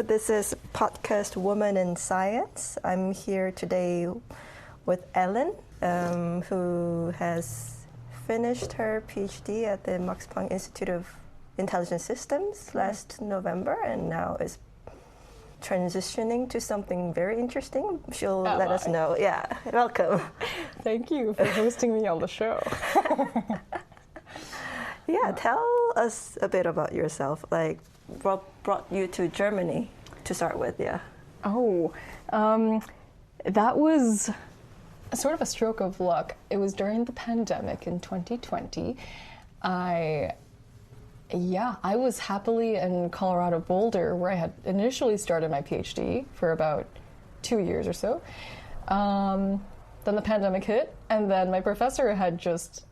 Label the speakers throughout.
Speaker 1: This is podcast Woman in Science. I'm here today with Ellen, who has finished her PhD at the Max Planck Institute of Intelligent Systems last November and now is transitioning to something very interesting. She'll let us know. Yeah, welcome.
Speaker 2: Thank you for hosting me on the show.
Speaker 1: Yeah, tell us a bit about yourself. Like, what brought you to Germany to start with? Yeah.
Speaker 2: That was sort of a stroke of luck. It was during the pandemic in 2020. I was happily in Colorado Boulder, where I had initially started my PhD for about 2 years or so. Then the pandemic hit, and then my professor had just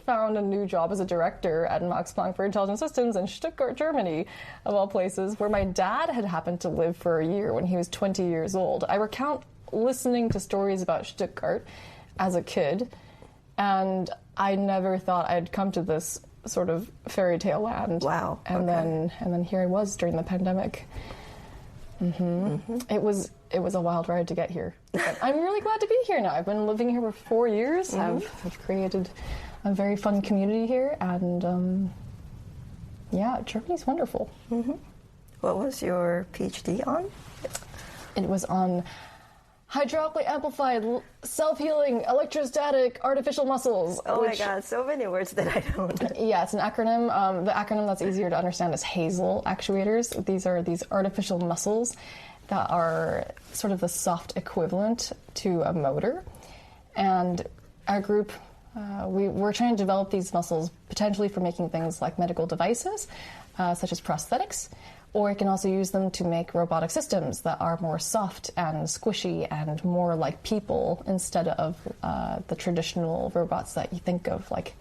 Speaker 2: found a new job as a director at Max Planck for Intelligent Systems in Stuttgart, Germany, of all places, where my dad had happened to live for a year when he was 20 years old. I recount listening to stories about Stuttgart as a kid, and I never thought I'd come to this sort of fairy tale land.
Speaker 1: Wow.
Speaker 2: And then here I was during the pandemic. It was a wild ride to get here. But I'm really glad to be here now. I've been living here for 4 years. I've created a very fun community here, and Germany's wonderful.
Speaker 1: What was your PhD on?
Speaker 2: It was on hydraulically amplified, self-healing, electrostatic, artificial muscles.
Speaker 1: Oh my God, so many words that I don't.
Speaker 2: Yeah, it's an acronym. The acronym that's easier to understand is HAZEL actuators. These are these artificial muscles that are sort of the soft equivalent to a motor. And our group, we're trying to develop these muscles potentially for making things like medical devices, such as prosthetics, or you can also use them to make robotic systems that are more soft and squishy and more like people instead of the traditional robots that you think of, like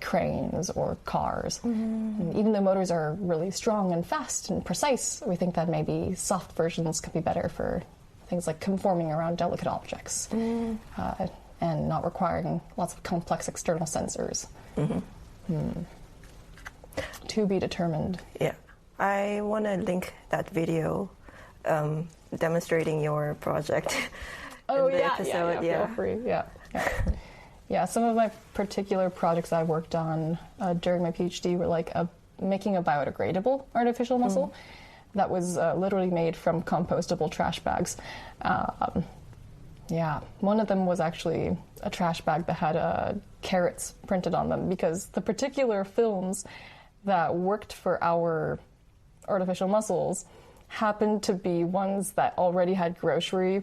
Speaker 2: cranes or cars. And even though motors are really strong and fast and precise, we think that maybe soft versions could be better for things like conforming around delicate objects and not requiring lots of complex external sensors. To be determined.
Speaker 1: Yeah. I want to link that video demonstrating your project.
Speaker 2: Oh, yeah, feel free. Yeah, some of my particular projects I worked on during my PhD were like making a biodegradable artificial muscle that was literally made from compostable trash bags. One of them was actually a trash bag that had carrots printed on them, because the particular films that worked for our artificial muscles happened to be ones that already had grocery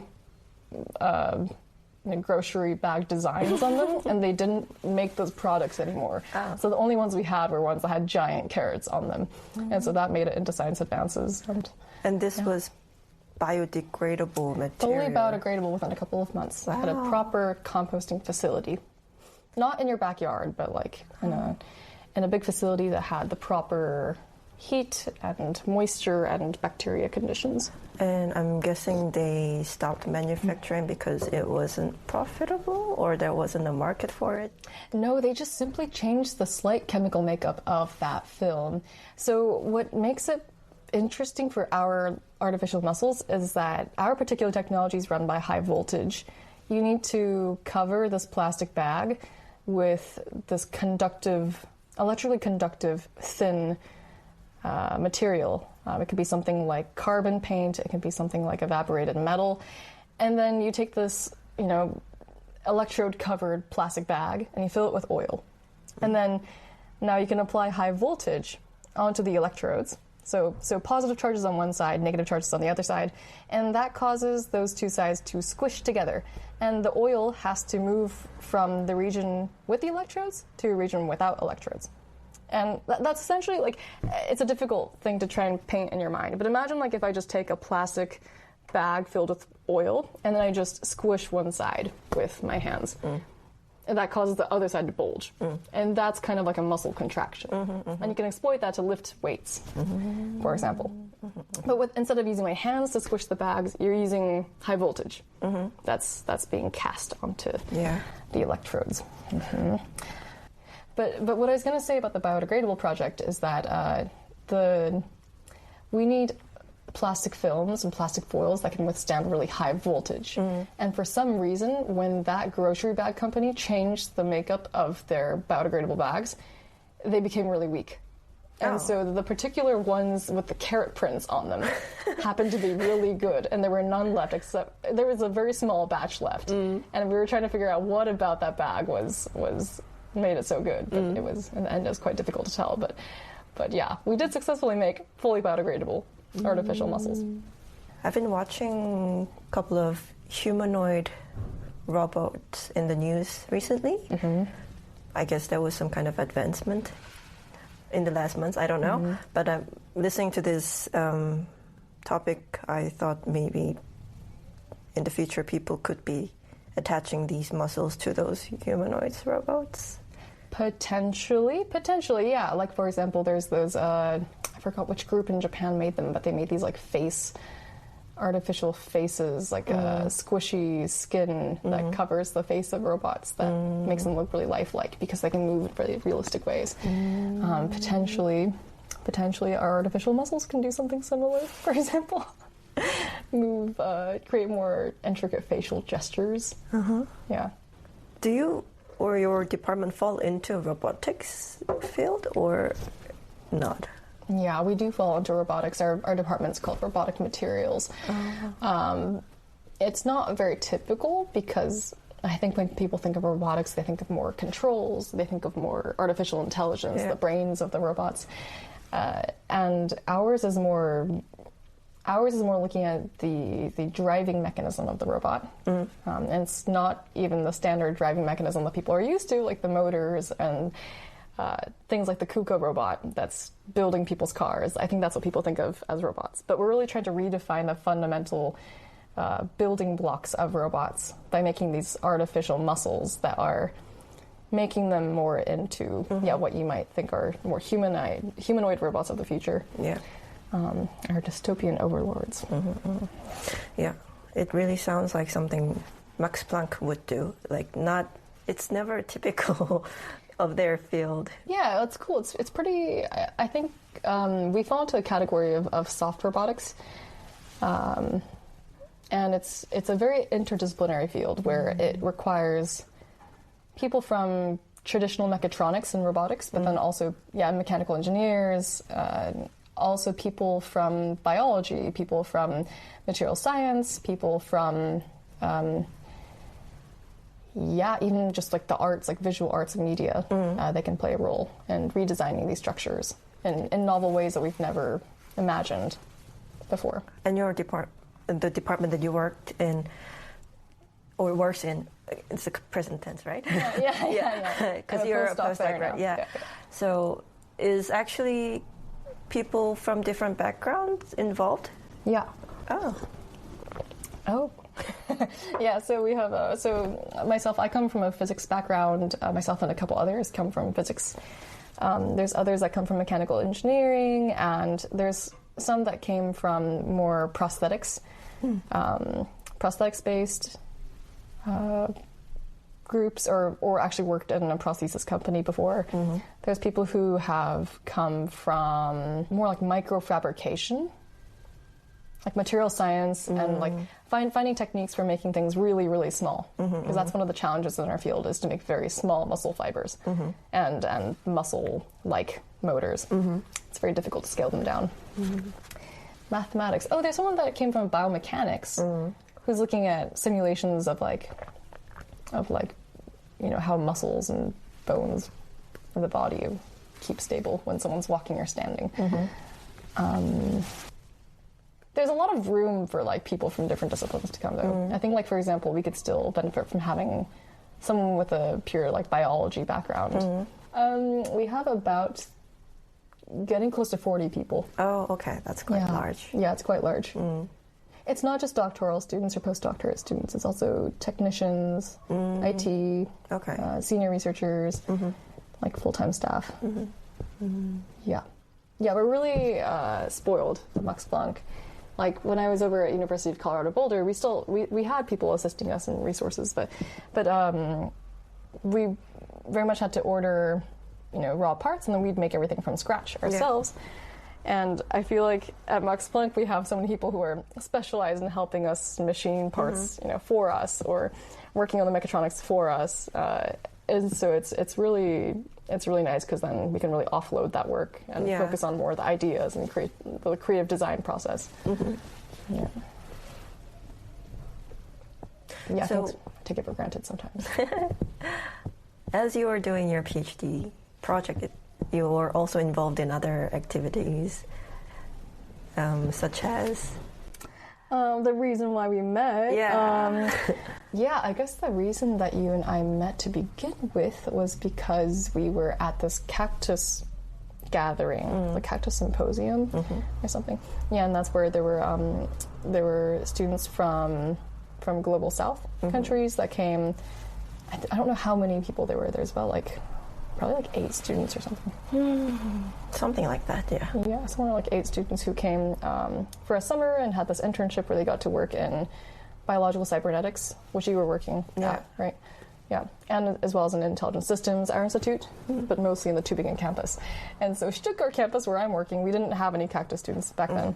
Speaker 2: bag designs on them, and they didn't make those products anymore. So the only ones we had were ones that had giant carrots on them, and so that made it into science advances.
Speaker 1: And this was biodegradable material?
Speaker 2: Fully biodegradable within a couple of months at a proper composting facility. Not in your backyard, but like in a big facility that had the proper heat and moisture and bacteria conditions.
Speaker 1: And I'm guessing they stopped manufacturing because it wasn't profitable, or there wasn't a market for it?
Speaker 2: No, they just simply changed the slight chemical makeup of that film. So what makes it interesting for our artificial muscles is that our particular technology is run by high voltage. You need to cover this plastic bag with this electrically conductive, thin material. It could be something like carbon paint, it could be something like evaporated metal, and then you take this, electrode-covered plastic bag and you fill it with oil. And then now you can apply high voltage onto the electrodes. So positive charges on one side, negative charges on the other side, and that causes those two sides to squish together. And the oil has to move from the region with the electrodes to a region without electrodes. And that's essentially, like, it's a difficult thing to try and paint in your mind. But imagine, like, if I just take a plastic bag filled with oil and then I just squish one side with my hands. And that causes the other side to bulge. And that's kind of like a muscle contraction. And you can exploit that to lift weights, for example. But instead of using my hands to squish the bags, you're using high voltage. That's being cast onto the electrodes. But what I was going to say about the biodegradable project is that we need plastic films and plastic foils that can withstand really high voltage. And for some reason, when that grocery bag company changed the makeup of their biodegradable bags, they became really weak. And so the particular ones with the carrot prints on them happened to be really good, and there were none left except there was a very small batch left. And we were trying to figure out what about that bag was made it so good. But it was, in the end, it was quite difficult to tell. But yeah, we did successfully make fully biodegradable artificial muscles.
Speaker 1: I've been watching a couple of humanoid robots in the news recently. I guess there was some kind of advancement in the last months, I don't know. But listening to this topic, I thought maybe in the future people could be attaching these muscles to those humanoids robots.
Speaker 2: Potentially, yeah. Like, for example, there's those, I forgot which group in Japan made them, but they made these, like, artificial faces, like a squishy skin that covers the face of robots that makes them look really lifelike because they can move in really realistic ways. Potentially, our artificial muscles can do something similar, for example. Create more intricate facial gestures. Yeah.
Speaker 1: Do you or your department fall into robotics field or not?
Speaker 2: Yeah, we do fall into robotics. Our department's called Robotic Materials. It's not very typical because I think when people think of robotics, they think of more controls, they think of more artificial intelligence, the brains of the robots. And ours is more looking at the driving mechanism of the robot. And it's not even the standard driving mechanism that people are used to, like the motors and things like the KUKA robot that's building people's cars. I think that's what people think of as robots. But we're really trying to redefine the fundamental building blocks of robots by making these artificial muscles that are making them more into what you might think are more humanoid robots of the future.
Speaker 1: Yeah.
Speaker 2: Our dystopian overlords.
Speaker 1: Yeah, it really sounds like something Max Planck would do. It's never typical of their field. Yeah,
Speaker 2: that's cool. It's pretty. I think we fall into a category of soft robotics, and it's a very interdisciplinary field where it requires people from traditional mechatronics and robotics, but then also mechanical engineers. Also people from biology, people from material science, people from, even just like the arts, like visual arts and media. They can play a role in redesigning these structures in novel ways that we've never imagined before.
Speaker 1: And your the department that you worked in, or works in, it's the present tense, right?
Speaker 2: Yeah.
Speaker 1: Because you're a postdoc, right? Yeah. So is actually people from different backgrounds involved?
Speaker 2: Yeah.
Speaker 1: Oh.
Speaker 2: Yeah, so we have, myself, I come from a physics background. Myself and a couple others come from physics. There's others that come from mechanical engineering, and there's some that came from more prosthetics, prosthetics-based groups, or actually worked in a prosthesis company before. There's people who have come from more like microfabrication, like material science, and like finding techniques for making things really, really small. Because that's one of the challenges in our field, is to make very small muscle fibers and muscle-like motors. It's very difficult to scale them down. Mathematics. Oh, there's someone that came from biomechanics who's looking at simulations of how muscles and bones in the body keep stable when someone's walking or standing. There's a lot of room for people from different disciplines to come, though. I think, for example, we could still benefit from having someone with a pure biology background. We have about getting close to 40 people.
Speaker 1: Oh, okay, that's quite large.
Speaker 2: Yeah, it's quite large. It's not just doctoral students or postdoctorate students. It's also technicians, IT, senior researchers, full-time staff. Yeah, we're really spoiled at Max Planck. When I was over at University of Colorado Boulder, we had people assisting us in resources, but we very much had to order raw parts, and then we'd make everything from scratch ourselves. And I feel like at Max Planck we have so many people who are specialized in helping us machine parts, for us, or working on the mechatronics for us. And so it's really nice because then we can really offload that work and focus on more of the ideas and create the creative design process. Yeah. Yeah,
Speaker 1: So,
Speaker 2: I take it for granted sometimes.
Speaker 1: as you were doing your PhD project, you were also involved in other activities, such as...
Speaker 2: The reason why we met...
Speaker 1: Yeah.
Speaker 2: I guess the reason that you and I met to begin with was because we were at this cactus gathering, the cactus symposium or something. Yeah, and that's where there were students from global south countries that came. I don't know how many people there were. There's about probably 8 students or something.
Speaker 1: Something like that, yeah.
Speaker 2: Yeah, somewhere like 8 students who came for a summer and had this internship where they got to work in biological cybernetics, which you were working at, right? Yeah, and as well as in Intelligent Systems, our institute, but mostly in the Tübingen campus. And so Stuttgart campus, where I'm working, we didn't have any cactus students back then.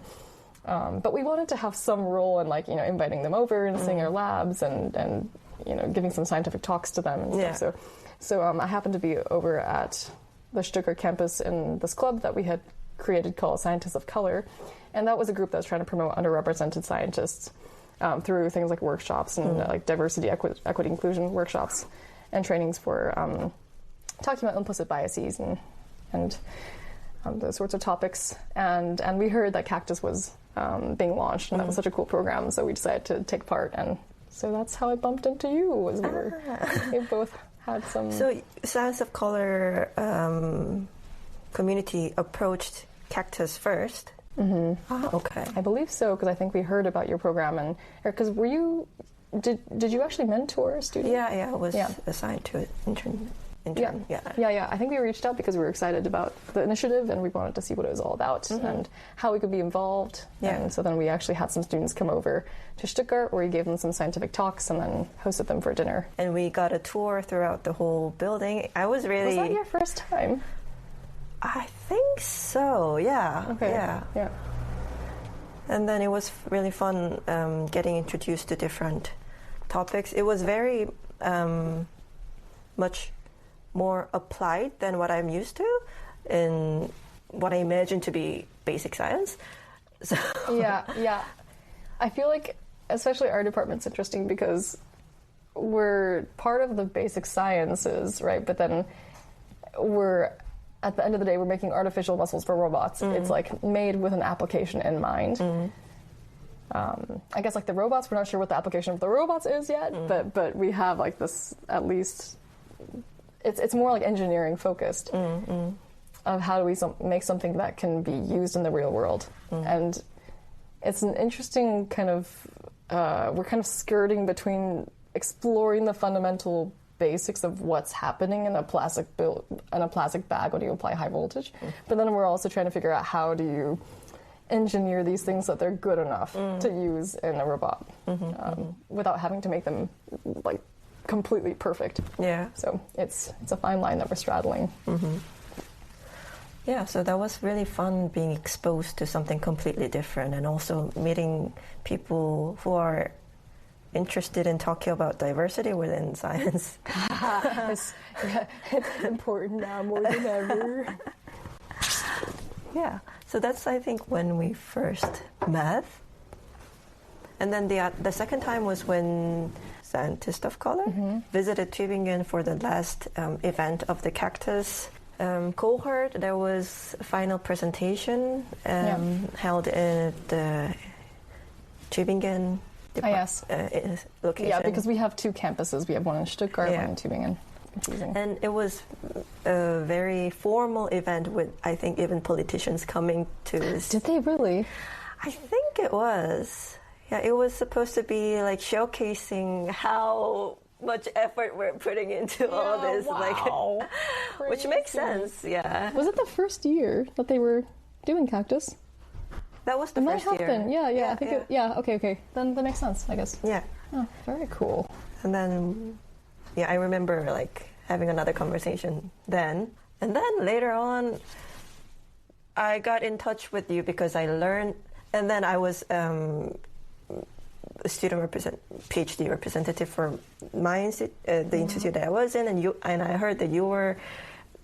Speaker 2: But we wanted to have some role in inviting them over and seeing our labs and giving some scientific talks to them and stuff. So I happened to be over at the Stuttgart campus in this club that we had created called Scientists of Color. And that was a group that was trying to promote underrepresented scientists through things like workshops and diversity, equity, inclusion workshops and trainings for talking about implicit biases and those sorts of topics. And we heard that Cactus was being launched, and that was such a cool program, so we decided to take part. And so that's how I bumped into you, was we both had some...
Speaker 1: So Science of Color community approached Cactus first? Okay.
Speaker 2: I believe so, because I think we heard about your program, and because did you actually mentor a student?
Speaker 1: Yeah, I was assigned to an intern.
Speaker 2: Yeah. I think we reached out because we were excited about the initiative and we wanted to see what it was all about and how we could be involved. Yeah. And so then we actually had some students come over to Stuttgart where we gave them some scientific talks and then hosted them for dinner. And
Speaker 1: we got a tour throughout the whole building. Was
Speaker 2: that your first time?
Speaker 1: I think so, yeah.
Speaker 2: Okay.
Speaker 1: Yeah. And then it was really fun getting introduced to different topics. It was very much more applied than what I'm used to in what I imagine to be basic science. So
Speaker 2: Yeah. I feel like especially our department's interesting because we're part of the basic sciences, right? But then at the end of the day, we're making artificial muscles for robots. It's made with an application in mind. I guess the robots, we're not sure what the application of the robots is yet, but we have this at least. It's more engineering focused of how do we make something that can be used in the real world, and it's an interesting kind of we're kind of skirting between exploring the fundamental basics of what's happening in a plastic bag when you apply high voltage, but then we're also trying to figure out how do you engineer these things so that they're good enough to use in a robot without having to make them completely perfect.
Speaker 1: Yeah.
Speaker 2: So it's a fine line that we're straddling.
Speaker 1: Yeah, so that was really fun being exposed to something completely different and also meeting people who are interested in talking about diversity within science.
Speaker 2: It's important now more than ever.
Speaker 1: Yeah, so that's I think when we first met. And then the second time was when Scientist of Color visited Tübingen for the last event of the Cactus cohort. There was a final presentation held in the Tübingen location.
Speaker 2: Yeah, because we have 2 campuses. We have one in Stuttgart, one in Tübingen. Confusing.
Speaker 1: And it was a very formal event with, I think, even politicians coming to this.
Speaker 2: Did they really?
Speaker 1: I think it was. Yeah, it was supposed to be showcasing how much effort we're putting into all this.
Speaker 2: Wow.
Speaker 1: Which makes sense, yeah.
Speaker 2: Was it the first year that they were doing Cactus?
Speaker 1: That was the first year.
Speaker 2: Might have been. Yeah. I think okay. Then that makes sense, I guess.
Speaker 1: Yeah.
Speaker 2: Oh, very cool.
Speaker 1: And then, I remember having another conversation then. And then later on, I got in touch with you because I learned, and then I was a PhD representative for my the institute that I was in, and I heard that you were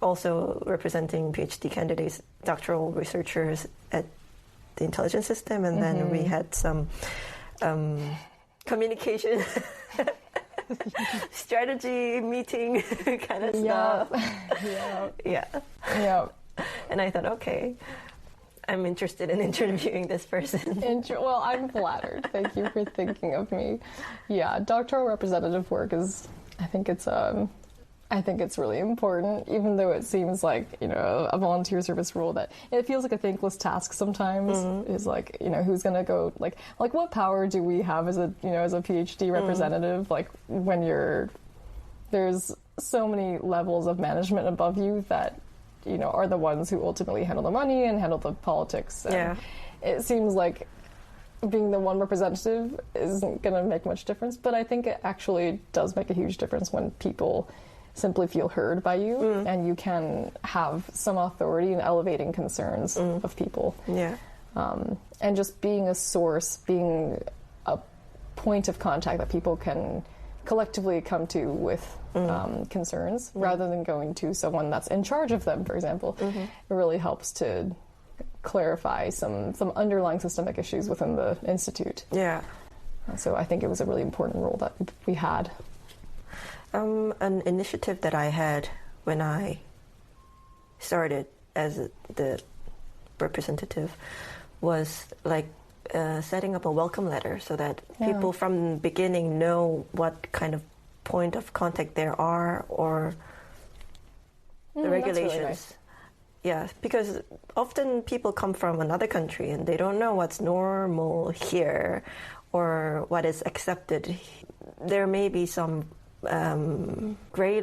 Speaker 1: also representing PhD candidates, doctoral researchers at the intelligence system, and then we had some communication strategy meeting kind of stuff. Yeah. And I thought, okay, I'm interested in interviewing this person.
Speaker 2: Well, I'm flattered. Thank you for thinking of me. Yeah, doctoral representative work is, I think it's really important, even though it seems like, a volunteer service role that it feels like a thankless task sometimes. Is like, who's going to go, like what power do we have as a PhD representative? Like when there's so many levels of management above you that, are the ones who ultimately handle the money and handle the politics. And it seems like being the one representative isn't going to make much difference, but I think it actually does make a huge difference when people simply feel heard by you and you can have some authority in elevating concerns of people. Yeah. And just being a source, being a point of contact that people can collectively come to with concerns rather than going to someone that's in charge of them, for example. It really helps to clarify some underlying systemic issues within the institute. Yeah. So I think it was a really important role that we had. An
Speaker 1: initiative that I had when I started as the representative was like setting up a welcome letter so that people from the beginning know what kind of point of contact there are or the regulations. That's really nice. Yeah, because often people come from another country and they don't know what's normal here or what is accepted. There may be some gray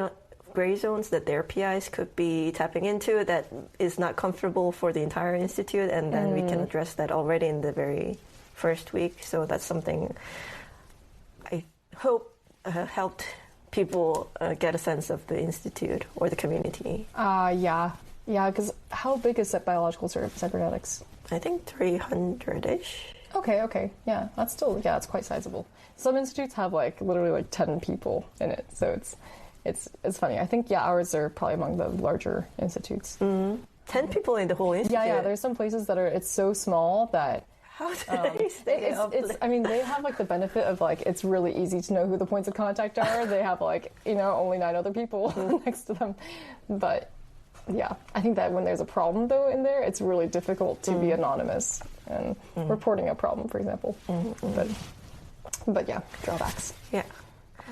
Speaker 1: zones that their PIs could be tapping into that is not comfortable for the entire institute, and then we can address that already in the very first week. So that's something I hope helped people get a sense of the institute or the community.
Speaker 2: Yeah, because how big is that biological cybernetics?
Speaker 1: I think 300-ish.
Speaker 2: Okay, yeah, that's still, it's quite sizable. Some institutes have literally 10 people in it, so it's funny. I think ours are probably among the larger institutes.
Speaker 1: 10 people in the whole institute.
Speaker 2: Yeah. There's some places that it's so small that.
Speaker 1: How do they stay up?
Speaker 2: I mean, they have the benefit of it's really easy to know who the points of contact are. They have only 9 other people next to them, but. Yeah, I think that when there's a problem, though, in there, it's really difficult to be anonymous and reporting a problem, for example. But yeah, drawbacks.
Speaker 1: Yeah.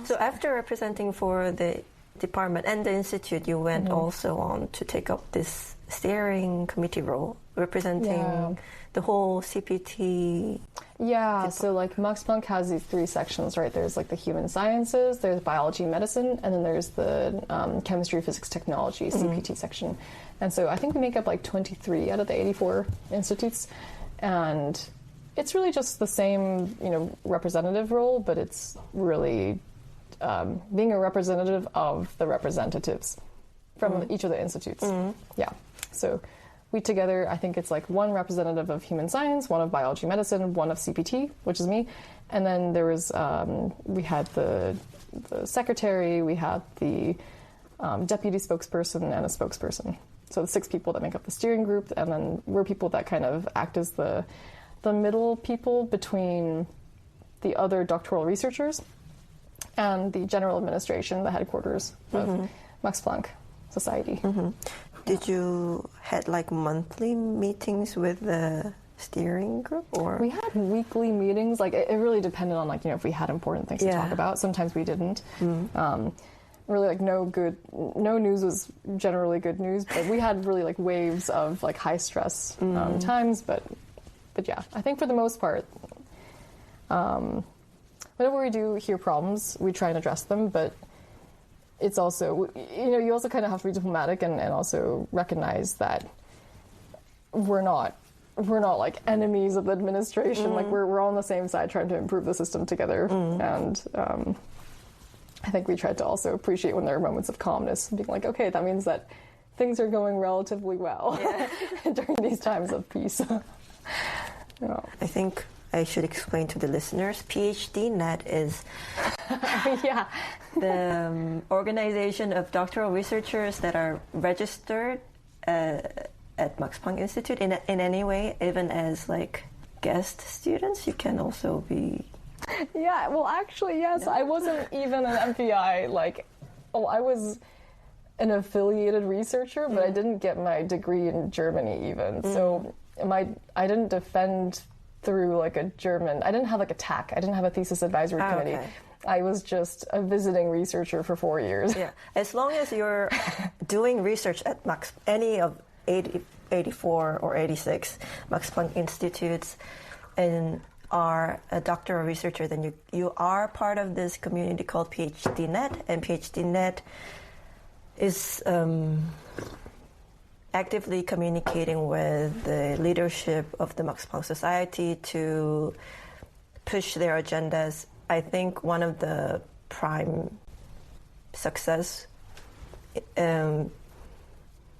Speaker 1: So after representing for the department and the institute, you went also on to take up this steering committee role, representing the whole CPT.
Speaker 2: Yeah, so Max Planck has these 3 sections, right? There's the human sciences, there's biology, medicine, and then there's the chemistry, physics, technology, CPT section. And so I think we make up 23 out of the 84 institutes. And it's really just the same, representative role, but it's really being a representative of the representatives from each of the institutes. Yeah, so we together, I think it's 1 representative of human science, 1 of biology, medicine, 1 of CPT, which is me, and then there was we had the secretary, we had the deputy spokesperson and a spokesperson. So the 6 people that make up the steering group, and then we're people that kind of act as the middle people between the other doctoral researchers and the general administration, the headquarters of Max Planck Society.
Speaker 1: Did you had monthly meetings with the steering group, or
Speaker 2: we had weekly meetings? It really depended on if we had important things to talk about. Sometimes we didn't. Really, no news was generally good news, but we had really waves of high stress times. But yeah, I think for the most part, whenever we do hear problems, we try and address them, but. It's also, you also kind of have to be diplomatic and also recognize that we're not enemies of the administration. We're all on the same side trying to improve the system together. And I think we tried to also appreciate when there are moments of calmness, being okay, that means that things are going relatively well during these times of peace. Yeah.
Speaker 1: I think I should explain to the listeners, PhD Net is the organization of doctoral researchers that are registered at Max Planck Institute in any way, even as like guest students. You can also be...
Speaker 2: Yeah, well, actually, yes. No. I wasn't even an MPI. I was an affiliated researcher, but I didn't get my degree in Germany even. So I didn't defend through like a German. I didn't have like a TAC. I didn't have a thesis advisory committee. Okay. I was just a visiting researcher for 4 years. Yeah,
Speaker 1: as long as you're doing research at any of 84 or 86 Max Planck Institutes and are a doctoral researcher, then you are part of this community called PhD Net, and PhD Net is actively communicating with the leadership of the Max Planck Society to push their agendas. I think one of the prime success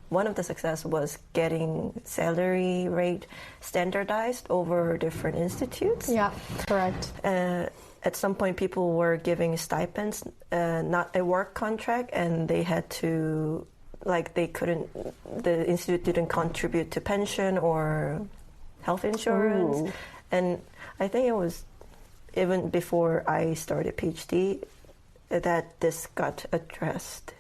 Speaker 1: was getting salary rate standardized over different institutes.
Speaker 2: Yeah, correct.
Speaker 1: At some point, people were giving stipends, not a work contract, and they had to, the institute didn't contribute to pension or health insurance. Ooh. And I think it was even before I started PhD that this got addressed.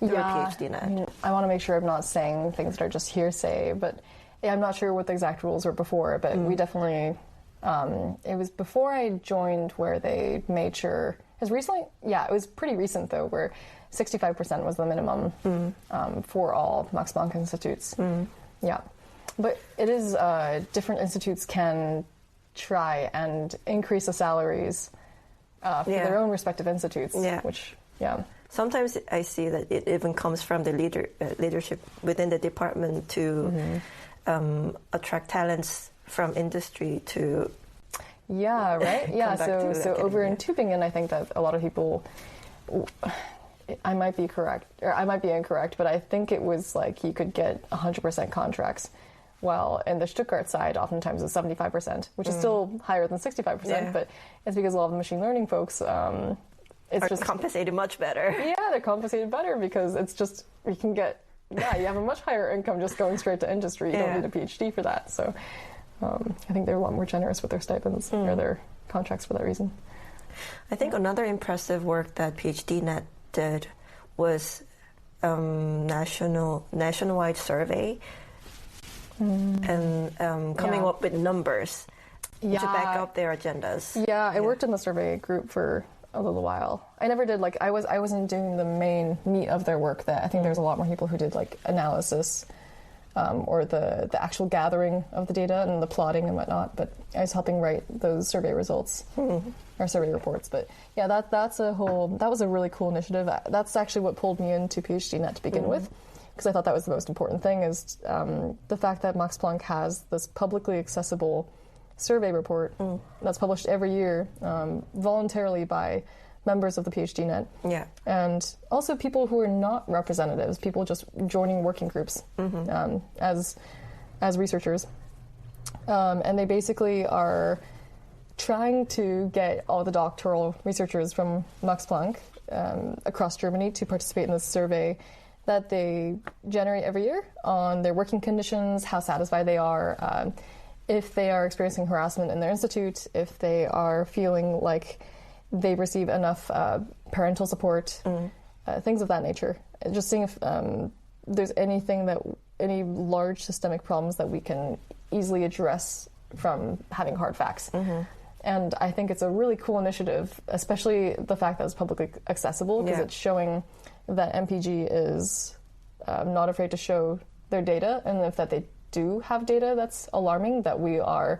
Speaker 1: PhD Net.
Speaker 2: I want to make sure I'm not saying things that are just hearsay, but I'm not sure what the exact rules were before, but we definitely, it was before I joined where they made sure, it was pretty recent though, where 65% was the minimum for all Max Planck institutes. Yeah. But it is, different institutes can try and increase the salaries for their own respective institutes, which,
Speaker 1: Sometimes I see that it even comes from the leadership within the department to attract talents from industry to...
Speaker 2: Yeah, right? Yeah, so over in Tübingen, I think that a lot of people... I might be correct, or I might be incorrect, but I think it was like you could get 100% contracts, while in the Stuttgart side, oftentimes it's 75%, which is still higher than 65%, but it's because a lot of the machine learning folks...
Speaker 1: It's just compensated much better.
Speaker 2: Yeah, they're compensated better because it's just, you can get, you have a much higher income just going straight to industry. You don't need a PhD for that. So I think they're a lot more generous with their stipends or their contracts for that reason.
Speaker 1: I think another impressive work that PhD Net did was nationwide survey and coming up with numbers to back up their agendas.
Speaker 2: Yeah, I worked in the survey group for a little while. I never did I wasn't doing the main meat of their work. That I think there's a lot more people who did analysis or the actual gathering of the data and the plotting and whatnot. But I was helping write those survey results or survey reports. But yeah, that was a really cool initiative. That's actually what pulled me into PhD Net to begin with, because I thought that was the most important thing is the fact that Max Planck has this publicly accessible survey report that's published every year voluntarily by members of the PhD Net. Yeah. And also people who are not representatives, people just joining working groups as researchers. And they basically are trying to get all the doctoral researchers from Max Planck across Germany to participate in this survey that they generate every year on their working conditions, how satisfied they are, if they are experiencing harassment in their institute, if they are feeling like they receive enough parental support, things of that nature. Just seeing if there's any large systemic problems that we can easily address from having hard facts. And I think it's a really cool initiative, especially the fact that it's publicly accessible, because it's showing that MPG is not afraid to show their data, and if that they do have data that's alarming, that we are,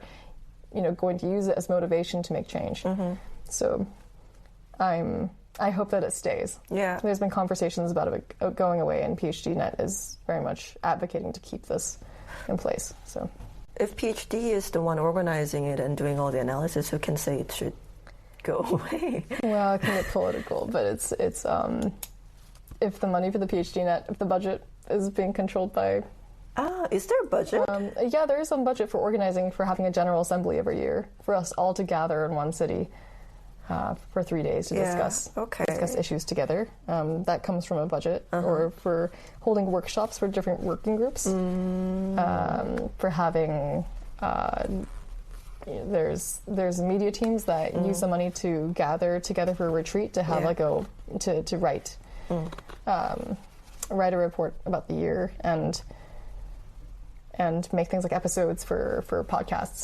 Speaker 2: going to use it as motivation to make change. So I hope that it stays. Yeah. There's been conversations about it going away, and PhD Net is very much advocating to keep this in place. So
Speaker 1: if PhD is the one organizing it and doing all the analysis, who can say it should go away?
Speaker 2: Well, it can get political, but it's if the money for the PhD Net, if the budget is being controlled by.
Speaker 1: Is there a budget?
Speaker 2: Yeah, there is some budget for organizing, for having a general assembly every year, for us all to gather in one city for 3 days to discuss issues together. That comes from a budget, or for holding workshops for different working groups, for having. There's media teams that use the money to gather together for a retreat to have to write a report about the year and make things like episodes for podcasts.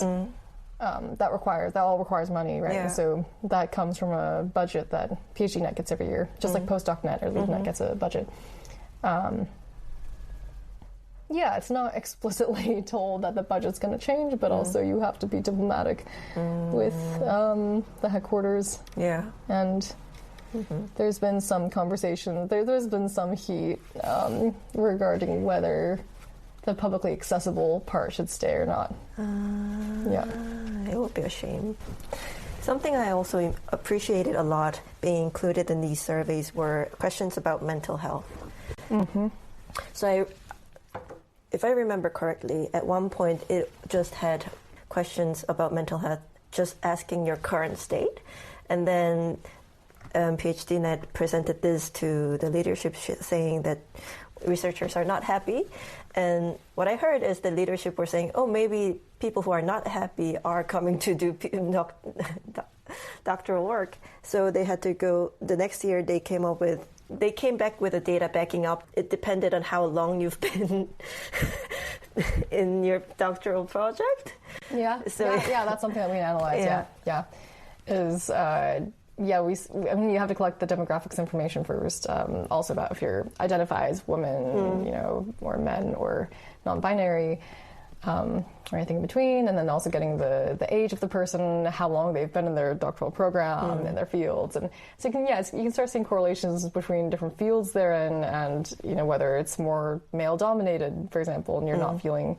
Speaker 2: That all requires money, right?
Speaker 1: Yeah.
Speaker 2: So that comes from a budget that PhD.net gets every year, just like PostDoc.net or LeaveNet gets a budget. Yeah, it's not explicitly told that the budget's going to change, but also you have to be diplomatic with the headquarters.
Speaker 1: Yeah.
Speaker 2: And there's been some conversation, there's been some heat regarding whether the publicly accessible part should stay or not. Yeah.
Speaker 1: It would be a shame. Something I also appreciated a lot being included in these surveys were questions about mental health. So if I remember correctly, at one point it just had questions about mental health, just asking your current state. And then PhD.net presented this to the leadership saying that researchers are not happy. And what I heard is the leadership were saying, oh, maybe people who are not happy are coming to do doctoral work. So they had to go, the next year they came back with the data backing up. It depended on how long you've been in your doctoral project.
Speaker 2: Yeah,
Speaker 1: so
Speaker 2: yeah, that's something that we can analyze. You have to collect the demographics information first. Also about if you're identify as woman, or men or non-binary, or anything in between, and then also getting the age of the person, how long they've been in their doctoral program, in their fields, and so you can start seeing correlations between different fields therein, and whether it's more male dominated, for example, and you're not feeling,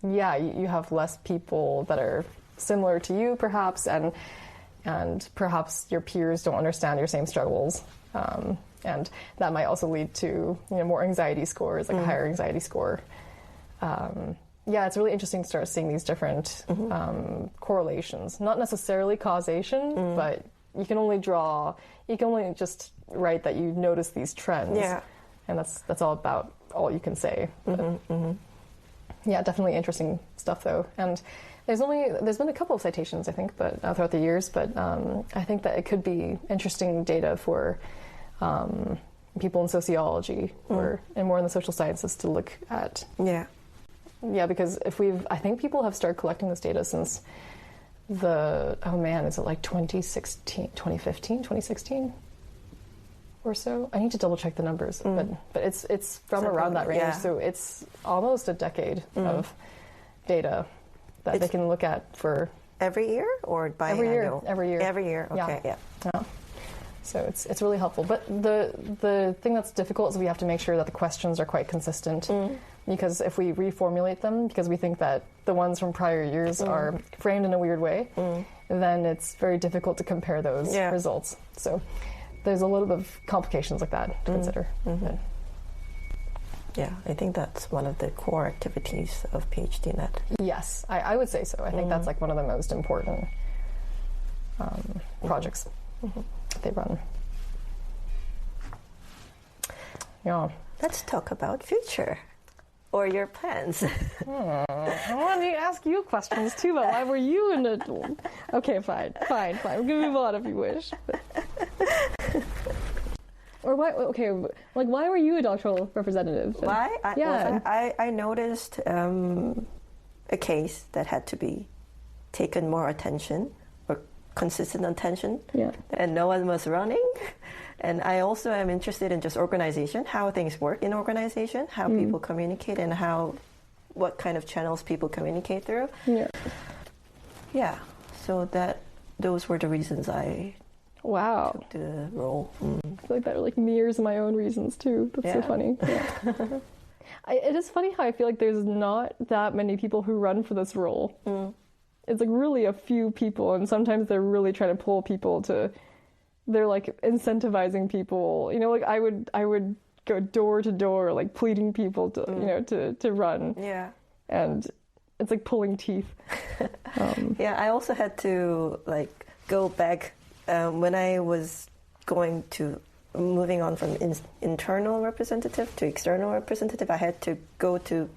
Speaker 2: you have less people that are similar to you, perhaps, and perhaps your peers don't understand your same struggles. And that might also lead to more anxiety scores, like a higher anxiety score. It's really interesting to start seeing these different correlations. Not necessarily causation, but you can only just write that you notice these trends. Yeah. And that's all you can say. Yeah, definitely interesting stuff though. And there's been a couple of citations, I think, but throughout the years. But I think that it could be interesting data for people in sociology and more in the social sciences to look at. Yeah, because I think people have started collecting this data since is it like 2016 or so? I need to double check the numbers, but it's from around that range. Yeah. So it's almost a decade of data that they can look at for
Speaker 1: every year or biannual?
Speaker 2: Every year.
Speaker 1: Every year. Okay. Yeah.
Speaker 2: So it's really helpful. But the thing that's difficult is we have to make sure that the questions are quite consistent. Because if we reformulate them, because we think that the ones from prior years are framed in a weird way, then it's very difficult to compare those results. So there's a little bit of complications like that to consider.
Speaker 1: Yeah, I think that's one of the core activities of PhD.net.
Speaker 2: Yes, I would say so. I think that's like one of the most important projects they run. Yeah.
Speaker 1: Let's talk about future or your plans.
Speaker 2: I wanted to ask you questions too, but why were you in it? Okay, fine. We're gonna move on if you wish. Or why? Okay, like why were you a doctoral representative?
Speaker 1: Why? I noticed a case that had to be taken more attention or consistent attention, and no one was running. And I also am interested in just organization, how things work in organization, how people communicate, and what kind of channels people communicate through. Yeah. So those were the reasons I took the role.
Speaker 2: I feel like that mirrors my own reasons too. That's so funny. Yeah. It is funny how I feel like there's not that many people who run for this role. It's like really a few people, and sometimes they're really trying to pull people to they're like incentivizing people. You know, like I would go door to door, like pleading people to you know to run.
Speaker 1: Yeah.
Speaker 2: And it's like pulling teeth.
Speaker 1: Yeah, I also had to like go back when I was moving on from internal representative to external representative. I had to go to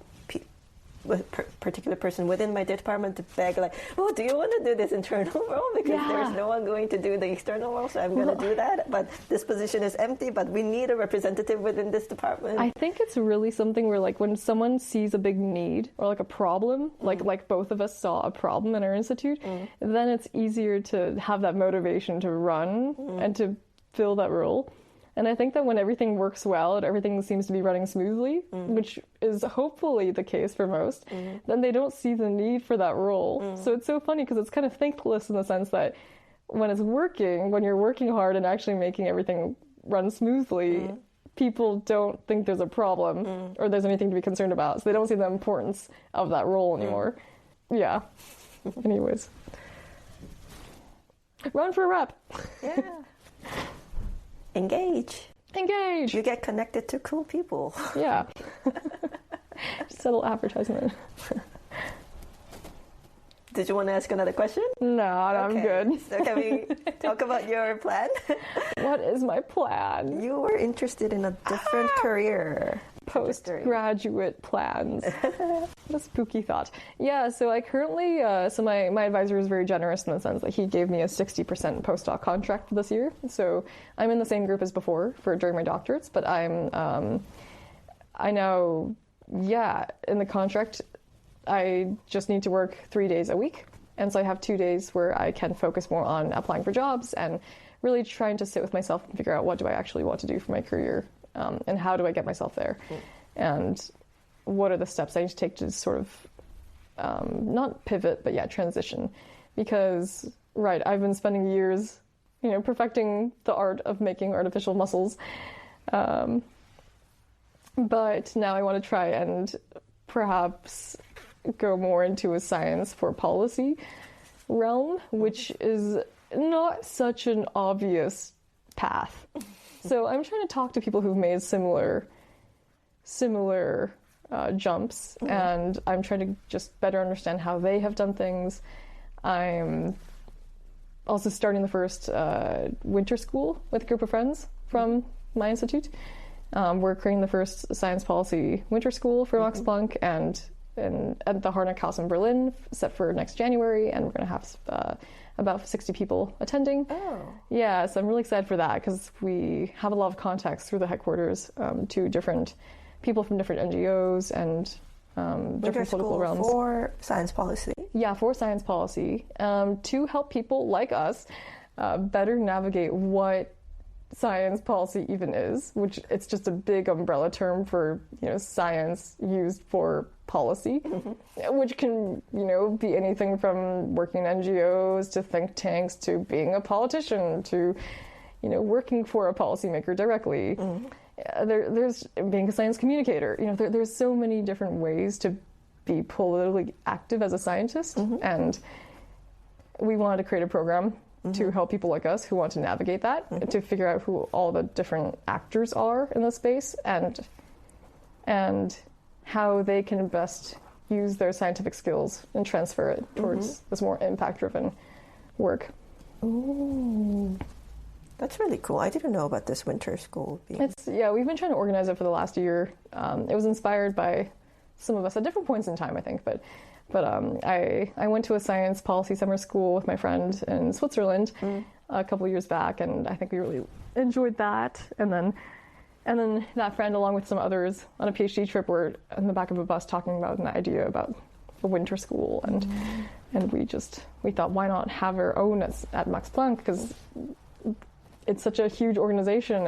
Speaker 1: a particular person within my department to beg, like, oh, do you want to do this internal role? Because there's no one going to do the external role, so I'm going to do that. But this position is empty, but we need a representative within this department.
Speaker 2: I think it's really something where, like, when someone sees a big need or like a problem, like both of us saw a problem in our institute, then it's easier to have that motivation to run and to fill that role. And I think that when everything works well and everything seems to be running smoothly, which is hopefully the case for most, then they don't see the need for that role. So it's so funny because it's kind of thankless in the sense that when you're working hard and actually making everything run smoothly, people don't think there's a problem or there's anything to be concerned about. So they don't see the importance of that role anymore. Yeah. Anyways. Run for a rep.
Speaker 1: Yeah. Engage. You get connected to cool people.
Speaker 2: Yeah. Just a little advertisement.
Speaker 1: Did you want to ask another question?
Speaker 2: No, I'm good.
Speaker 1: So can we talk about your plan?
Speaker 2: What is my plan?
Speaker 1: You were interested in a different career.
Speaker 2: Postgraduate plans. What a spooky thought. Yeah, so I currently, my advisor is very generous in the sense that he gave me a 60% postdoc contract this year. So I'm in the same group as before during my doctorates, but I now, in the contract, I just need to work 3 days a week. And so I have 2 days where I can focus more on applying for jobs and really trying to sit with myself and figure out what do I actually want to do for my career. And how do I get myself there? And what are the steps I need to take to sort of, not pivot, but transition? Because, I've been spending years, perfecting the art of making artificial muscles. But now I want to try and perhaps go more into a science for policy realm, which is not such an obvious path. So I'm trying to talk to people who've made similar jumps, and I'm trying to just better understand how they have done things. I'm also starting the first winter school with a group of friends from my institute. We're creating the first science policy winter school for Max Planck and at the Harnack House in Berlin, set for next January, and we're going to have about 60 people attending. Oh. Yeah, so I'm really excited for that because we have a lot of contacts through the headquarters to different people from different NGOs and different political realms.
Speaker 1: For science policy?
Speaker 2: Yeah, for science policy, to help people like us better navigate what science policy even is, which it's just a big umbrella term for, science used for policy, which can, be anything from working in NGOs to think tanks to being a politician to, working for a policymaker directly. There's being a science communicator. There's so many different ways to be politically active as a scientist, and we wanted to create a program to help people like us who want to navigate that, to figure out who all the different actors are in the space and how they can best use their scientific skills and transfer it towards this more impact-driven work.
Speaker 1: Ooh, that's really cool. I didn't know about this winter school.
Speaker 2: We've been trying to organize it for the last year. It was inspired by some of us at different points in time, I think, but I went to a science policy summer school with my friend in Switzerland a couple of years back, and I think we really enjoyed that. And then that friend, along with some others on a PhD trip, were in the back of a bus talking about an idea about a winter school, and we thought, why not have our own at Max Planck, because it's such a huge organization,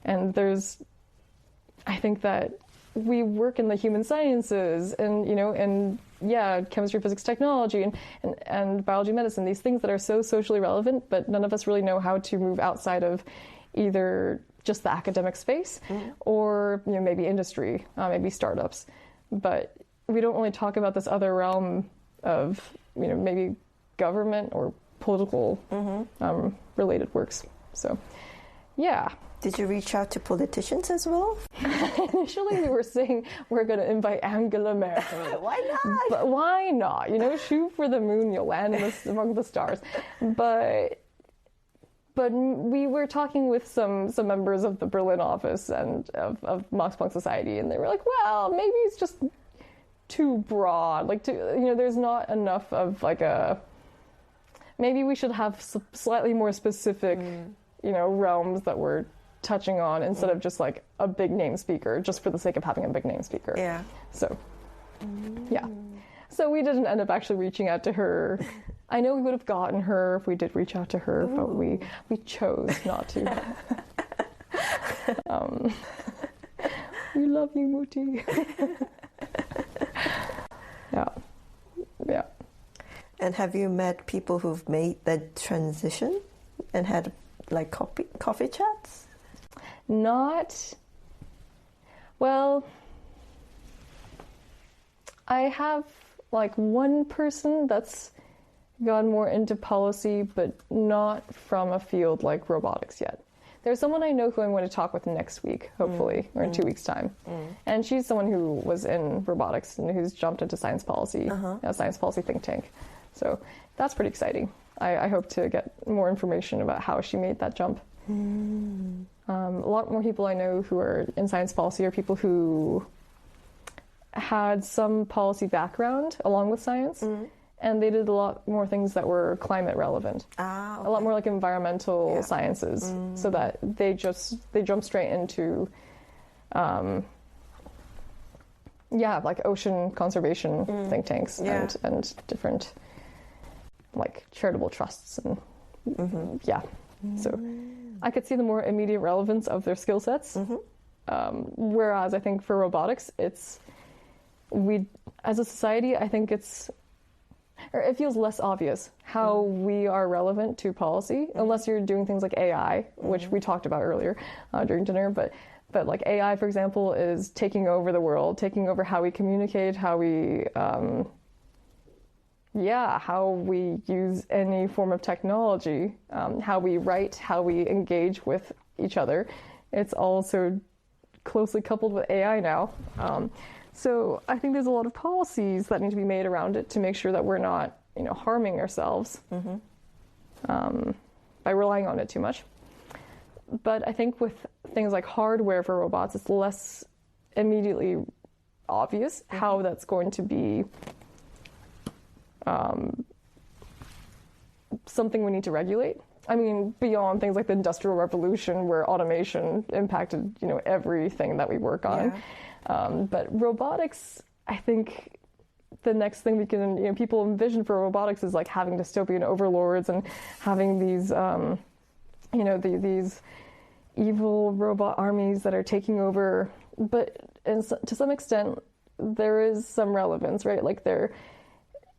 Speaker 2: and there's, I think that we work in the human sciences and chemistry, physics, technology, and biology, medicine, these things that are so socially relevant, but none of us really know how to move outside of either just the academic space or maybe industry, maybe startups. But we don't really talk about this other realm of maybe government or political related works. So, yeah.
Speaker 1: Did you reach out to politicians as well?
Speaker 2: Initially, we were saying we're going to invite Angela Merkel.
Speaker 1: Why not?
Speaker 2: But why not? You know, shoot for the moon, you'll land among the stars. But we were talking with some members of the Berlin office and of Max Planck Society, and they were like, well, maybe it's just too broad. Like, there's not enough of like maybe we should have slightly more specific, realms that we're touching on instead of just like a big name speaker just for the sake of having a big name speaker.
Speaker 1: Yeah.
Speaker 2: So, yeah. So we didn't end up actually reaching out to her. I know we would have gotten her if we did reach out to her, but we chose not to. We love you, Muti. Yeah.
Speaker 1: And have you met people who've made that transition and had like coffee chats?
Speaker 2: Well, I have like one person that's gone more into policy, but not from a field like robotics yet. There's someone I know who I'm going to talk with next week, hopefully, or in 2 weeks' time. And she's someone who was in robotics and who's jumped into science policy, a science policy think tank. So that's pretty exciting. I hope to get more information about how she made that jump. A lot more people I know who are in science policy are people who had some policy background along with science, and they did a lot more things that were climate relevant.
Speaker 1: Okay.
Speaker 2: A lot more like environmental sciences, so that they jump straight into, like ocean conservation think tanks and different like charitable trusts and So I could see the more immediate relevance of their skill sets. Whereas I think for robotics, we as a society, I think it feels less obvious how we are relevant to policy, unless you're doing things like AI, which we talked about earlier during dinner. But like AI, for example, is taking over the world, taking over how we communicate, how we use any form of technology, how we write, how we engage with each other. It's also closely coupled with AI now. So I think there's a lot of policies that need to be made around it to make sure that we're not, harming ourselves by relying on it too much. But I think with things like hardware for robots, it's less immediately obvious how that's going to be something we need to regulate. I mean, beyond things like the Industrial Revolution, where automation impacted, everything that we work on. But robotics, I think the next thing we can, people envision for robotics is like having dystopian overlords and having these, these evil robot armies that are taking over. But to some extent, there is some relevance, right? Like they're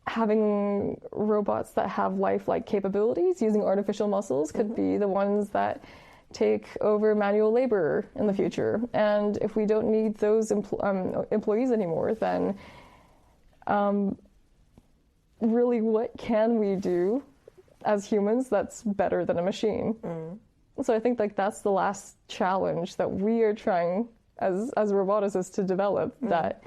Speaker 2: having robots that have lifelike capabilities using artificial muscles could be the ones that take over manual labor in the future. And if we don't need those employees anymore, then really what can we do as humans that's better than a machine? So I think like that's the last challenge that we are trying as roboticists to develop, that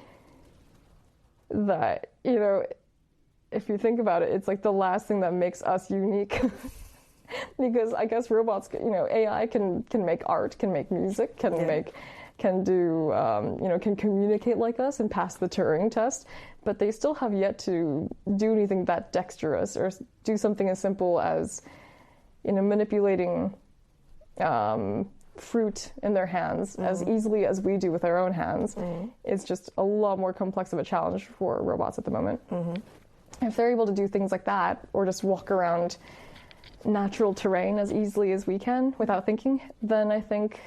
Speaker 2: if you think about it, it's like the last thing that makes us unique. Because I guess robots, AI can make art, can make music, can communicate like us and pass the Turing test, but they still have yet to do anything that dexterous or do something as simple as, manipulating fruit in their hands as easily as we do with our own hands. It's just a lot more complex of a challenge for robots at the moment. If they're able to do things like that, or just walk around natural terrain as easily as we can without thinking, then I think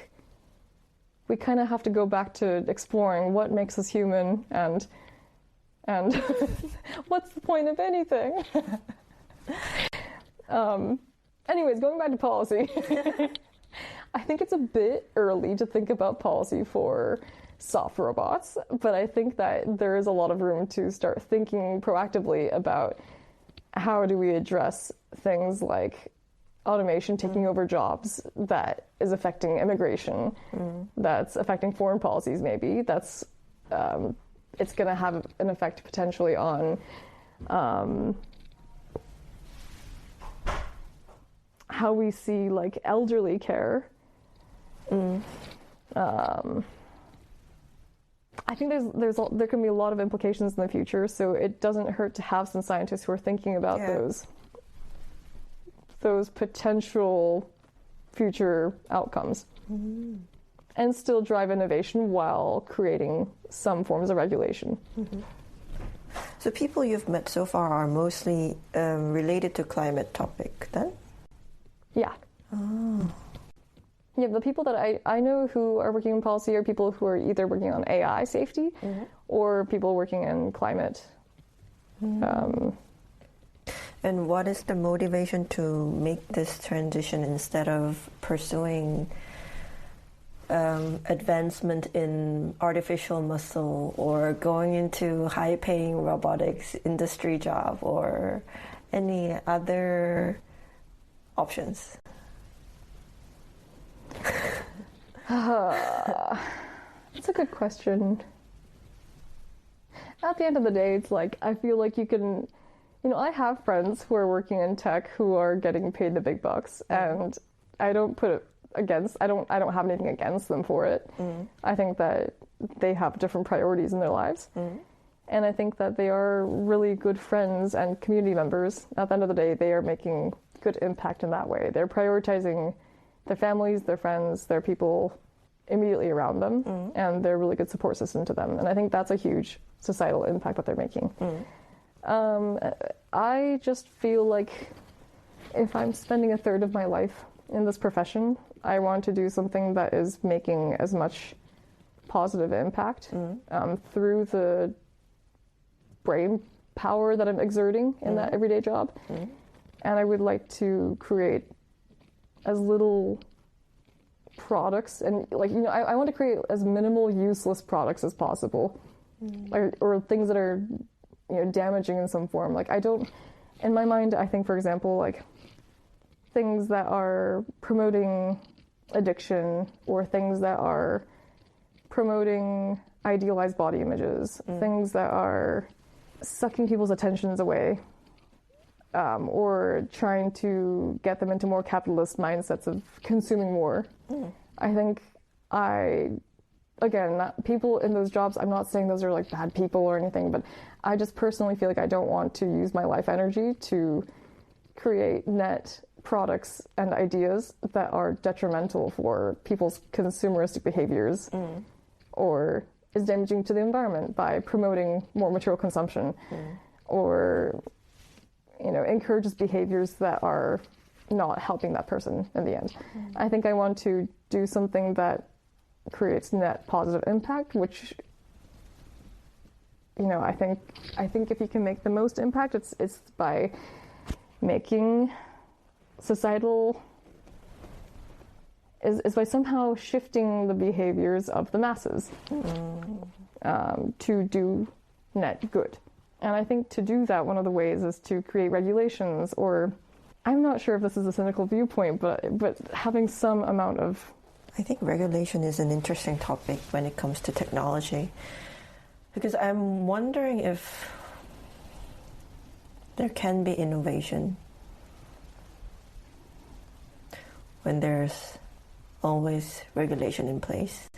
Speaker 2: we kind of have to go back to exploring what makes us human and what's the point of anything. Anyways, going back to policy, I think it's a bit early to think about policy for soft robots, but I think that there is a lot of room to start thinking proactively about how do we address things like automation taking over jobs that is affecting immigration, that's affecting foreign policies maybe, that's it's going to have an effect potentially on how we see like elderly care. I think there can be a lot of implications in the future, so it doesn't hurt to have some scientists who are thinking about those potential future outcomes and still drive innovation while creating some forms of regulation.
Speaker 1: So people you've met so far are mostly related to climate topic then?
Speaker 2: Yeah.
Speaker 1: Oh.
Speaker 2: Yeah, the people that I know who are working in policy are people who are either working on AI safety or people working in climate.
Speaker 1: And what is the motivation to make this transition instead of pursuing advancement in artificial muscle or going into high-paying robotics industry job or any other options?
Speaker 2: That's a good question. At the end of the day, it's like, I feel like you can, I have friends who are working in tech who are getting paid the big bucks, and I don't put it against, I don't have anything against them for it. I think that they have different priorities in their lives. And I think that they are really good friends and community members. At the end of the day, they are making good impact in that way. They're prioritizing their families, their friends, their people immediately around them, and they're a really good support system to them. And I think that's a huge societal impact that they're making. I just feel like if I'm spending a third of my life in this profession, I want to do something that is making as much positive impact through the brain power that I'm exerting in that everyday job. And I would like to create as little products and I want to create as minimal useless products as possible, or things that are damaging in some form. Like in my mind, I think, for example, like things that are promoting addiction or things that are promoting idealized body images, things that are sucking people's attentions away, or trying to get them into more capitalist mindsets of consuming more. I think people in those jobs, I'm not saying those are like bad people or anything, but I just personally feel like I don't want to use my life energy to create net products and ideas that are detrimental for people's consumeristic behaviors or is damaging to the environment by promoting more material consumption or encourages behaviors that are not helping that person in the end. I think I want to do something that creates net positive impact, which I think if you can make the most impact, it's by making societal is by somehow shifting the behaviors of the masses to do net good. And I think to do that, one of the ways is to create regulations, or I'm not sure if this is a cynical viewpoint, but having some amount of...
Speaker 1: I think regulation is an interesting topic when it comes to technology, because I'm wondering if there can be innovation when there's always regulation in place.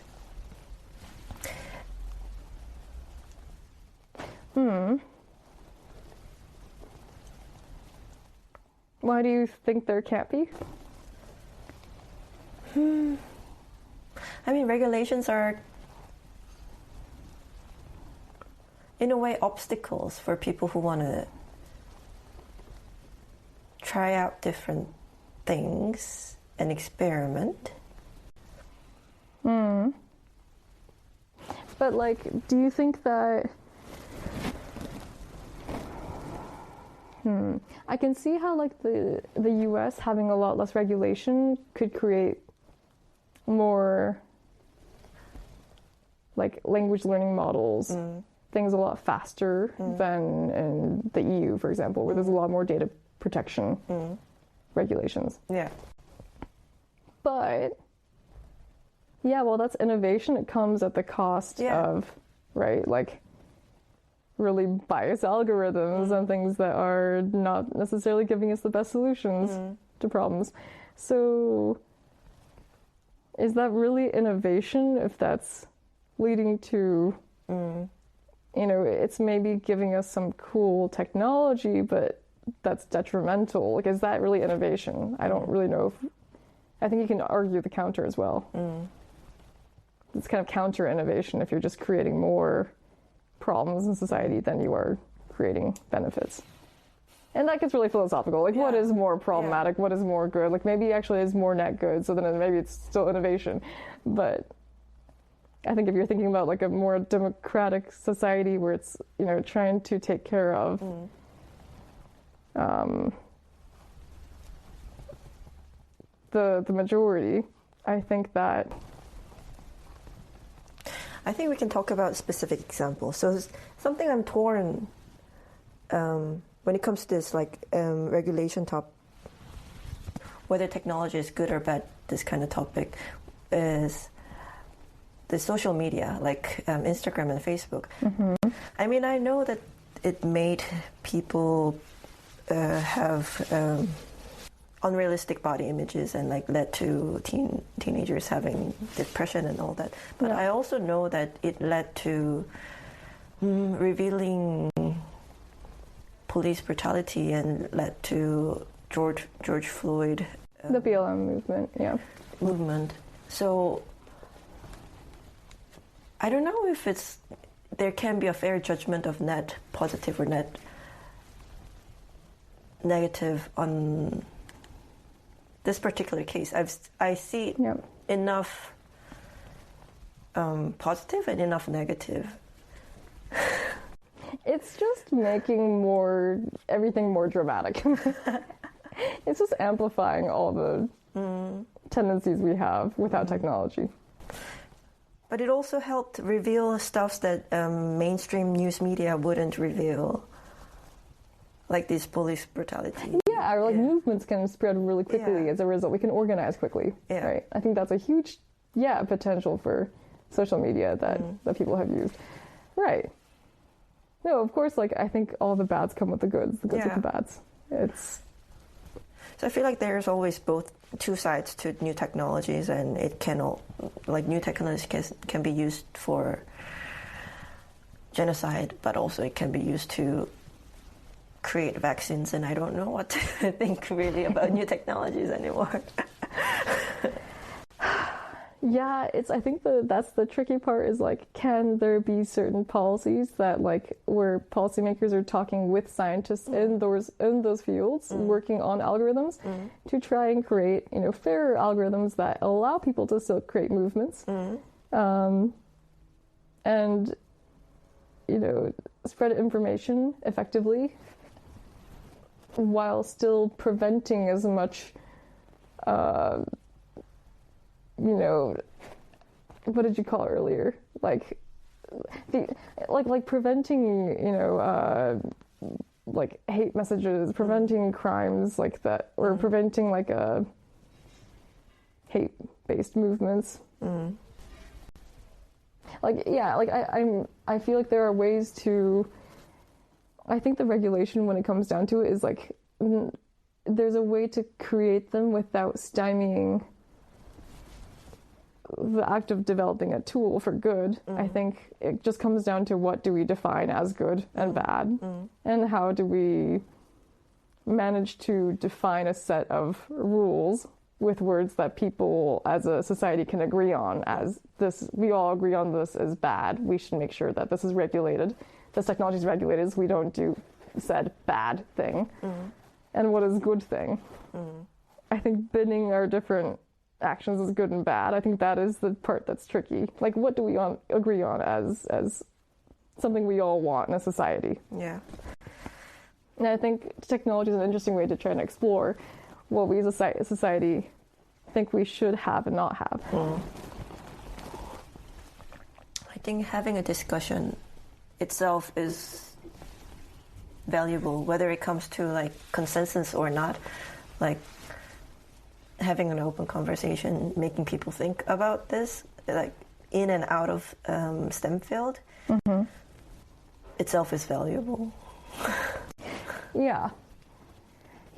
Speaker 2: Why do you think there can't be?
Speaker 1: I mean, regulations are, in a way, obstacles for people who want to try out different things and experiment.
Speaker 2: But, do you think that... I can see how, the US having a lot less regulation could create more, language learning models things a lot faster than in the EU, for example, where there's a lot more data protection regulations.
Speaker 1: Yeah.
Speaker 2: But yeah, well, that's innovation. It comes at the cost of, right, like really biased algorithms and things that are not necessarily giving us the best solutions to problems. So is that really innovation if that's leading to, you know, it's maybe giving us some cool technology, but that's detrimental? Like, is that really innovation? I don't really know if, I think you can argue the counter as well. It's kind of counter innovation if you're just creating more problems in society than you are creating benefits. And that gets really philosophical. Like, what is more problematic? What is more good? Like, maybe actually is more net good, so then maybe it's still innovation. But I think if you're thinking about like a more democratic society where it's, you know, trying to take care of the majority, I think
Speaker 1: we can talk about specific examples. So something I'm torn when it comes to this, like regulation whether technology is good or bad, this kind of topic, is the social media, like Instagram and Facebook. I mean, I know that it made people have unrealistic body images and like led to teenagers having depression and all that. But I also know that it led to revealing police brutality and led to George Floyd.
Speaker 2: The BLM movement.
Speaker 1: So I don't know if there can be a fair judgment of net positive or net negative on this particular case. I see enough positive and enough negative.
Speaker 2: It's just making everything more dramatic. It's just amplifying all the tendencies we have without technology.
Speaker 1: But it also helped reveal stuff that mainstream news media wouldn't reveal, like this police brutality.
Speaker 2: Yeah, or like movements can spread really quickly as a result. We can organize quickly, right? I think that's a huge, potential for social media that people have used. Right. No, of course, like, I think all the bads come with the goods with the bads.
Speaker 1: So I feel like there's always two sides to new technologies, and it new technologies can be used for genocide, but also it can be used to create vaccines, and I don't know what to think really about new technologies anymore.
Speaker 2: Yeah, I think that's the tricky part, is like, can there be certain policies that, like, where policymakers are talking with scientists in those fields, working on algorithms to try and create, you know, fairer algorithms that allow people to still create movements, and, you know, spread information effectively while still preventing as much you know, what did you call it earlier? Like preventing, you know, like hate messages, preventing crimes like that, or preventing like hate-based movements. Like, yeah, like I feel like there are ways to. I think the regulation, when it comes down to it, is like there's a way to create them without stymieing the act of developing a tool for good. I think it just comes down to what do we define as good and bad, and how do we manage to define a set of rules with words that people as a society can agree on as this. We all agree on this as bad. We should make sure that this is regulated. This technology is regulated, so we don't do said bad thing. And what is good thing? I think binning our different actions as good and bad, I think that is the part that's tricky. Like, what do we agree on as something we all want in a society? Yeah. And I think technology is an interesting way to try and explore what we as a society think we should have and not have.
Speaker 1: I think having a discussion itself is valuable, whether it comes to like consensus or not, like having an open conversation, making people think about this, like in and out of STEM field, itself is valuable.
Speaker 2: Yeah,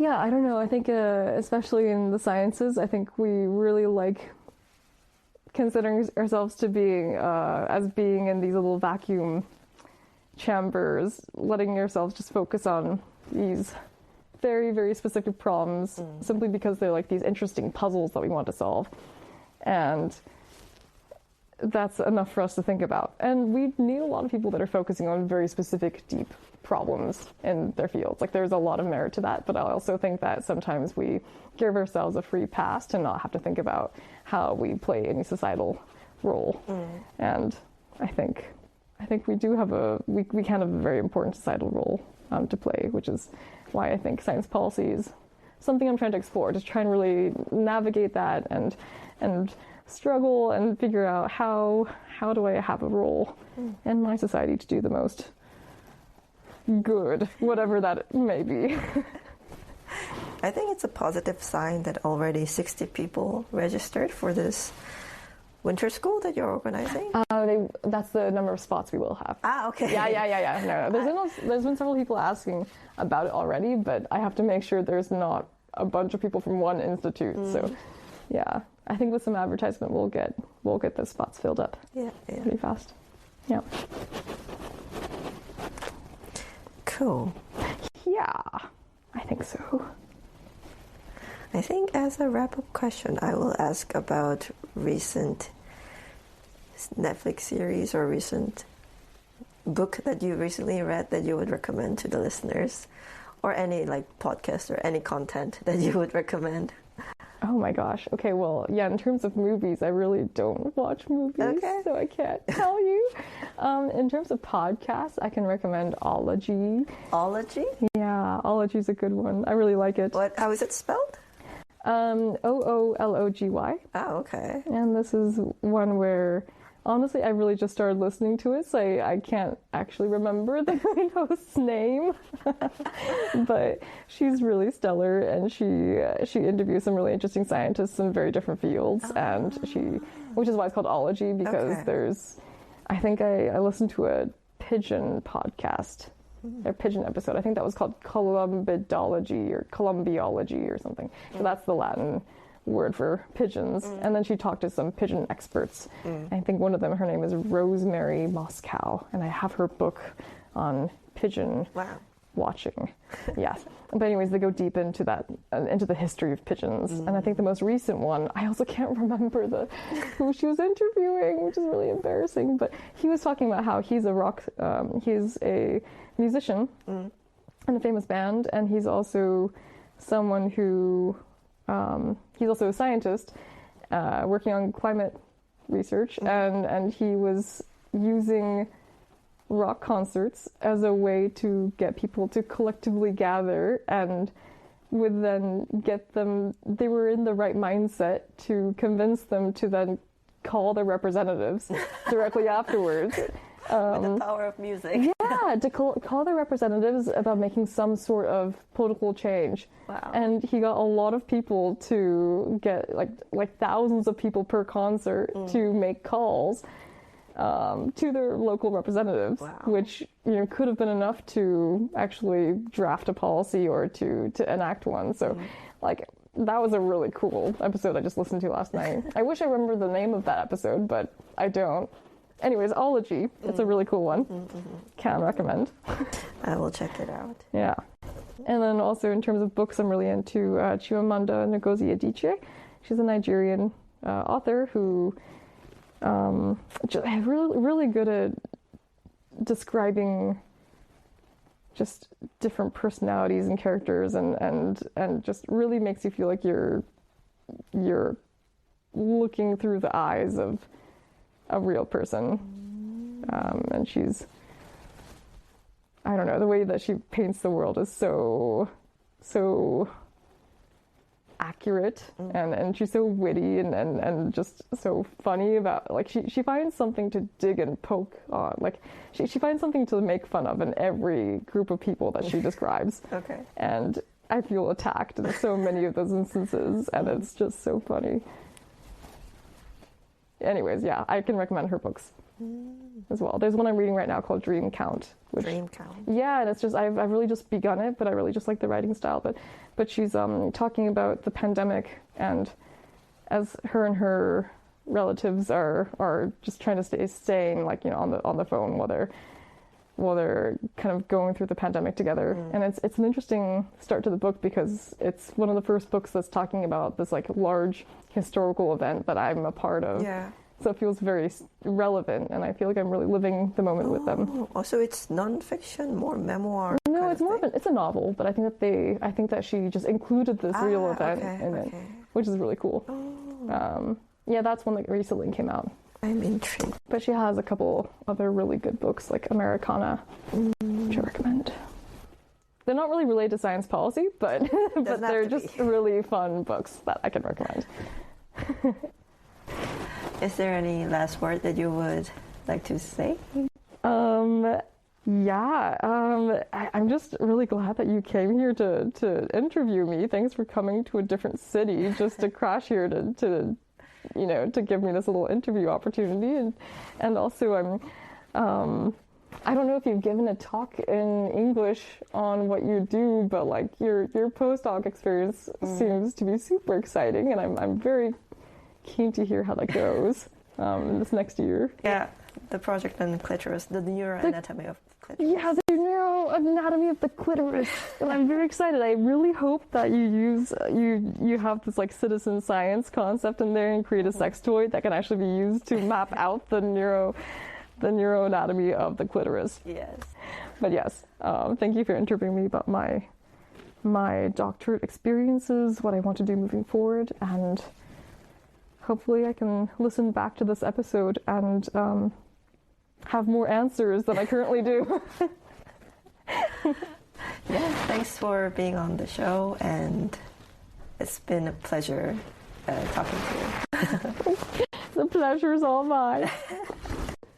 Speaker 2: I don't know. I think especially in the sciences, I think we really like considering ourselves to being as being in these little vacuum chambers, letting yourselves just focus on these very, very specific problems simply because they're like these interesting puzzles that we want to solve. And that's enough for us to think about. And we need a lot of people that are focusing on very specific, deep problems in their fields. Like there's a lot of merit to that, but I also think that sometimes we give ourselves a free pass to not have to think about how we play any societal role. And I think we do have we can have a very important societal role to play, which is why I think science policy is something I'm trying to explore, just trying to really navigate that and struggle and figure out how do I have a role in my society to do the most good, whatever that may be.
Speaker 1: I think it's a positive sign that already 60 people registered for this winter school that you're organizing.
Speaker 2: That's the number of spots we will have.
Speaker 1: Okay.
Speaker 2: Yeah. No. There's been several people asking about it already, but I have to make sure there's not a bunch of people from one institute. So, yeah, I think with some advertisement, we'll get the spots filled up.
Speaker 1: Yeah.
Speaker 2: Pretty fast. Yeah.
Speaker 1: Cool.
Speaker 2: Yeah, I think so.
Speaker 1: I think as a wrap-up question, I will ask about recent Netflix series or recent book that you recently read that you would recommend to the listeners, or any like podcast or any content that you would recommend.
Speaker 2: Oh my gosh. Okay, well, yeah, in terms of movies, I really don't watch movies, so I can't tell you. In terms of podcasts, I can recommend Ology.
Speaker 1: Ology?
Speaker 2: Yeah, Ology's a good one. I really like it.
Speaker 1: How is it spelled?
Speaker 2: Oology.
Speaker 1: Oh, okay.
Speaker 2: And this is one where, honestly, I really just started listening to it, so I can't actually remember the main host's name. But she's really stellar, and she interviews some really interesting scientists in very different fields, and which is why it's called Ology, because there's, I think I listened to a pigeon podcast, a pigeon episode. I think that was called Columbidology or Columbiology or something. So that's the Latin word for pigeons. And then she talked to some pigeon experts. I think one of them, her name is Rosemary Moscow, and I have her book on pigeon watching. Yes. But anyways, they go deep into that, into the history of pigeons. And I think the most recent one, I also can't remember who she was interviewing, which is really embarrassing. But he was talking about how he's he's a musician in a famous band, and he's also someone who, he's also a scientist working on climate research, and he was using rock concerts as a way to get people to collectively gather, and would then get them, they were in the right mindset to convince them to then call their representatives directly afterwards.
Speaker 1: With the power of music.
Speaker 2: Yeah, to call their representatives about making some sort of political change.
Speaker 1: Wow.
Speaker 2: And he got a lot of people to get, like thousands of people per concert to make calls to their local representatives, which could have been enough to actually draft a policy or to enact one. So, that was a really cool episode I just listened to last night. I wish I remembered the name of that episode, but I don't. Anyways, Ology, it's a really cool one. Can recommend.
Speaker 1: I will check it out.
Speaker 2: Yeah. And then also in terms of books, I'm really into Chimamanda Ngozi Adichie. She's a Nigerian author who really good at describing just different personalities and characters, and just really makes you feel like you're looking through the eyes of a real person. And she's, I don't know, the way that she paints the world is so accurate, and she's so witty and just so funny about, like, she finds something to dig and poke on. Like, she finds something to make fun of in every group of people that she describes.
Speaker 1: Okay.
Speaker 2: And I feel attacked in so many of those instances, and it's just so funny. Anyways, yeah, I can recommend her books as well. There's one I'm reading right now called Dream Count.
Speaker 1: Dream Count.
Speaker 2: Yeah, and it's just, I've really just begun it, but I really just like the writing style. But she's talking about the pandemic, and as her and her relatives are just trying to stay sane, like, you know, on the phone while they're kind of going through the pandemic together. And it's an interesting start to the book because it's one of the first books that's talking about this, like, large historical event that I'm a part of.
Speaker 1: Yeah.
Speaker 2: So it feels very relevant, and I feel like I'm really living the moment with them.
Speaker 1: Oh, so it's nonfiction, more memoir?
Speaker 2: No, it's more of it's a novel, but I think that she just included this real event in it, which is really cool.
Speaker 1: Oh.
Speaker 2: Yeah, that's one that recently came out.
Speaker 1: I'm intrigued.
Speaker 2: But she has a couple other really good books, like Americana, which I recommend. They're not really related to science policy, but they're just really fun books that I can recommend.
Speaker 1: Is there any last word that you would like to say?
Speaker 2: I'm just really glad that you came here to interview me. Thanks for coming to a different city just to crash here to you know, to give me this little interview opportunity. And also I don't know if you've given a talk in English on what you do, but, like, your postdoc experience seems to be super exciting, and I'm very keen to hear how that goes this next year.
Speaker 1: Yeah, the project on clitoris, the neuroanatomy of clitoris.
Speaker 2: Yeah, the neuroanatomy of the clitoris, and I'm very excited. I really hope that you have this, like, citizen science concept in there and create a sex toy that can actually be used to map out the neuroanatomy of the clitoris.
Speaker 1: Yes.
Speaker 2: But yes, thank you for interviewing me about my doctorate experiences, what I want to do moving forward, and hopefully I can listen back to this episode and have more answers than I currently do.
Speaker 1: Yeah, thanks for being on the show, and it's been a pleasure talking to you.
Speaker 2: The pleasure's all mine.